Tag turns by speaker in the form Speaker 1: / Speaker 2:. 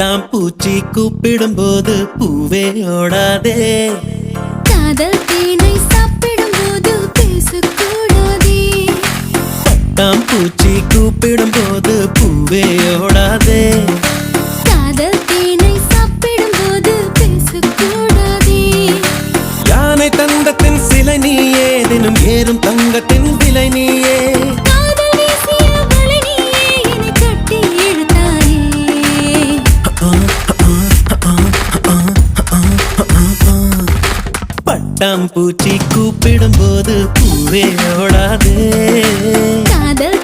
Speaker 1: பட்டாம்பூச்சி கூப்பிடும் போது பூவே ஓடாதே.
Speaker 2: காதல் தேனை சாப்பிடும் போது பேசக்கூடாதே.
Speaker 1: பட்டாம்பூச்சி கூப்பிடும் போது பூவே ஓடாதே.
Speaker 2: காதல் தேனை சாப்பிடும் போது பேசக்கூடாதே.
Speaker 1: யானை தந்தத்தின் சிலை நீயே, தினம் ஏறும் தங்கத்தின் விலை நீயே.
Speaker 2: காதல் வீசிய வலை நீயே, என்னை கட்டி இழுத்தாயே.
Speaker 1: பட்டாம்பூச்சி கூப்பிடும் போது பூவே ஓடாதே.
Speaker 2: காதல்